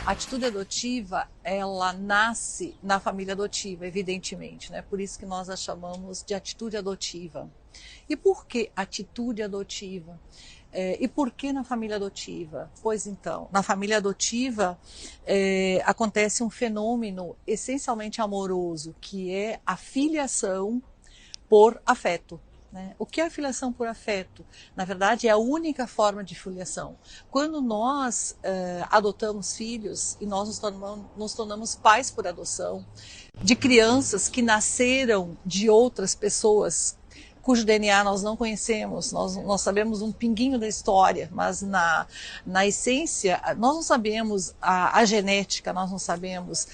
A atitude adotiva, ela nasce na família adotiva, evidentemente, né? Por isso que nós a chamamos de atitude adotiva. E por que atitude adotiva? E por que na família adotiva? Pois então, na família adotiva acontece um fenômeno essencialmente amoroso, que é a filiação por afeto. O que é a filiação por afeto? Na verdade, é a única forma de filiação. Quando nós adotamos filhos e nós nos tornamos pais por adoção de crianças que nasceram de outras pessoas cujo DNA nós não conhecemos, nós sabemos um pinguinho da história, mas na essência nós não sabemos a genética, nós não sabemos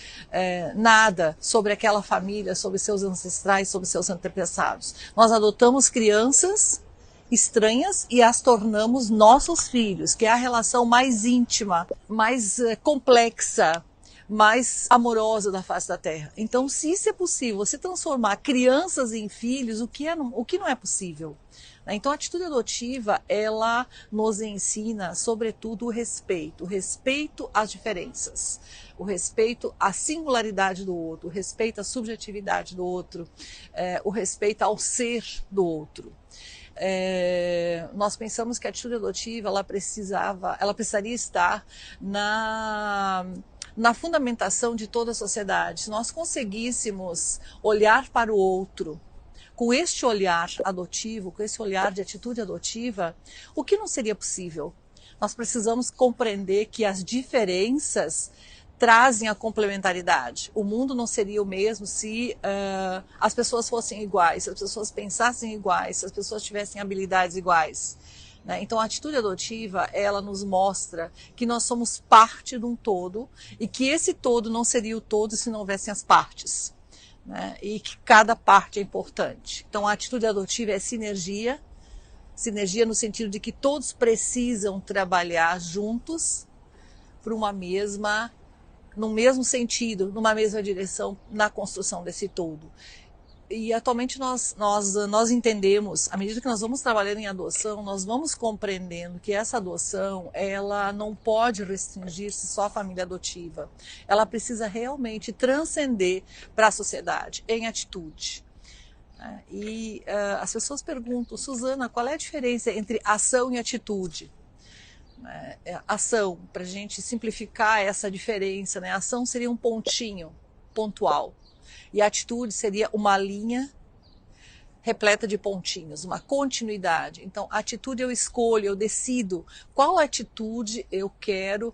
nada sobre aquela família, sobre seus ancestrais, sobre seus antepassados. Nós adotamos crianças estranhas e as tornamos nossos filhos, que é a relação mais íntima, mais complexa, mais amorosa da face da Terra. Então, se isso é possível, você transformar crianças em filhos, o que não é possível? Então, a atitude adotiva, ela nos ensina, sobretudo, o respeito às diferenças, o respeito à singularidade do outro, o respeito à subjetividade do outro, o respeito ao ser do outro. Nós pensamos que a atitude adotiva, ela precisaria estar na fundamentação de toda a sociedade. Se nós conseguíssemos olhar para o outro com este olhar adotivo, com esse olhar de atitude adotiva, o que não seria possível? Nós precisamos compreender que as diferenças trazem a complementaridade. O mundo não seria o mesmo se as pessoas fossem iguais, se as pessoas pensassem iguais, se as pessoas tivessem habilidades iguais. Então, a atitude adotiva, ela nos mostra que nós somos parte de um todo e que esse todo não seria o todo se não houvessem as partes, e que cada parte é importante. Então, a atitude adotiva é sinergia no sentido de que todos precisam trabalhar juntos por no mesmo sentido, numa mesma direção, na construção desse todo. E atualmente nós entendemos, à medida que nós vamos trabalhando em adoção, nós vamos compreendendo que essa adoção, ela não pode restringir-se só à família adotiva. Ela precisa realmente transcender para a sociedade, em atitude. E as pessoas perguntam, Suzana, qual é a diferença entre ação e atitude? Ação, para a gente simplificar essa diferença, ação seria um pontinho pontual. E a atitude seria uma linha repleta de pontinhos, uma continuidade. Então, a atitude eu escolho, eu decido qual atitude eu quero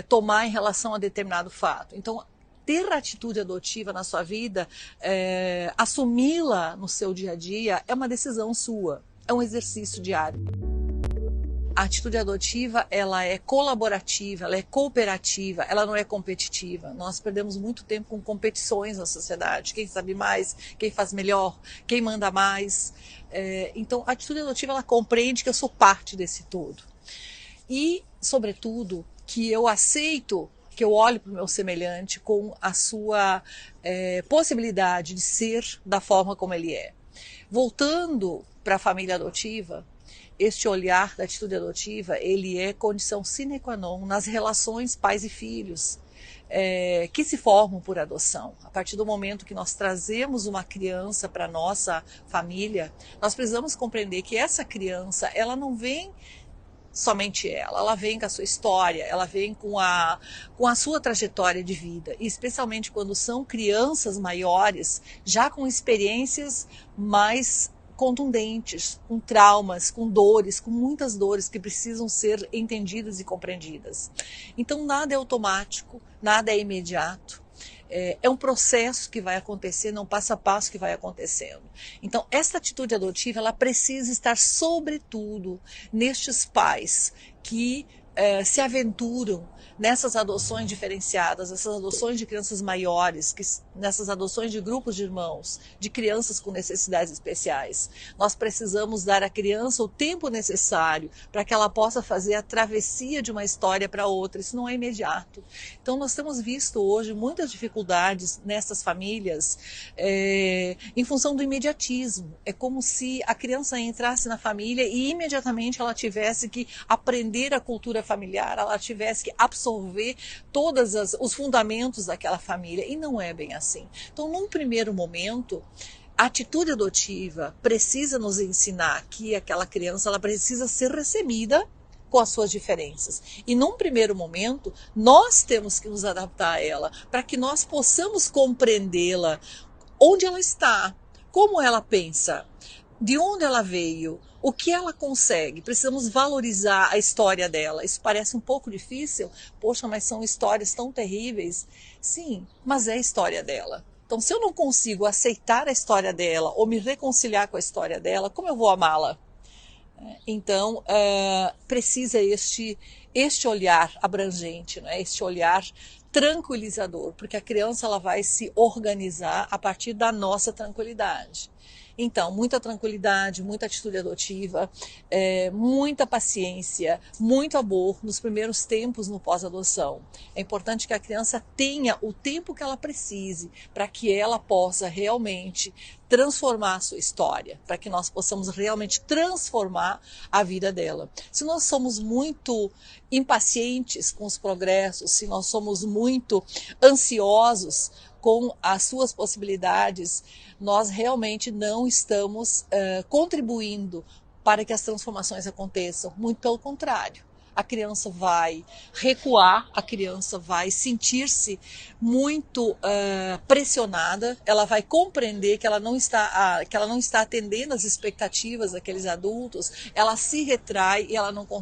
tomar em relação a determinado fato. Então, ter atitude adotiva na sua vida, assumi-la no seu dia a dia, é uma decisão sua, é um exercício diário. A atitude adotiva, ela é colaborativa, ela é cooperativa, ela não é competitiva. Nós perdemos muito tempo com competições na sociedade. Quem sabe mais, quem faz melhor, quem manda mais. Então, a atitude adotiva, ela compreende que eu sou parte desse todo. E, sobretudo, que eu aceito, que eu olho para o meu semelhante com a sua possibilidade de ser da forma como ele é. Voltando para a família adotiva, este olhar da atitude adotiva, ele é condição sine qua non nas relações pais e filhos que se formam por adoção. A partir do momento que nós trazemos uma criança para a nossa família, nós precisamos compreender que essa criança, ela não vem somente ela vem com a sua história, ela vem com a sua trajetória de vida, e especialmente quando são crianças maiores, já com experiências mais contundentes, com traumas, com dores, com muitas dores que precisam ser entendidas e compreendidas. Então, nada é automático, nada é imediato. É um processo que vai acontecendo, é um passo a passo que vai acontecendo. Então, essa atitude adotiva, ela precisa estar, sobretudo, nestes pais que se aventuram nessas adoções diferenciadas, essas adoções de crianças maiores, nessas adoções de grupos de irmãos, de crianças com necessidades especiais. Nós precisamos dar à criança o tempo necessário para que ela possa fazer a travessia de uma história para outra. Isso não é imediato. Então, nós temos visto hoje muitas dificuldades nessas famílias em função do imediatismo. É como se a criança entrasse na família e imediatamente ela tivesse que aprender a cultura estrutura familiar ela tivesse que absorver todos os fundamentos daquela família, e não é bem assim. Então, num primeiro momento, a atitude adotiva precisa nos ensinar que aquela criança ela precisa ser recebida com as suas diferenças. E num primeiro momento, nós temos que nos adaptar a ela, para que nós possamos compreendê-la, onde ela está, como ela pensa, de onde ela veio, o que ela consegue. Precisamos valorizar a história dela. Isso parece um pouco difícil. Poxa, mas são histórias tão terríveis. Sim, mas é a história dela. Então, se eu não consigo aceitar a história dela ou me reconciliar com a história dela, como eu vou amá-la? Então, precisa este olhar abrangente, né? Este olhar tranquilizador, porque a criança ela vai se organizar a partir da nossa tranquilidade. Então, muita tranquilidade, muita atitude adotiva, muita paciência, muito amor nos primeiros tempos no pós-adoção. É importante que a criança tenha o tempo que ela precise para que ela possa realmente transformar a sua história, para que nós possamos realmente transformar a vida dela. Se nós somos muito impacientes com os progressos, se nós somos muito ansiosos com as suas possibilidades, nós realmente não estamos contribuindo para que as transformações aconteçam. Muito pelo contrário. A criança vai recuar, a criança vai sentir-se muito pressionada, ela vai compreender que ela não está atendendo às expectativas daqueles adultos, ela se retrai e ela não consegue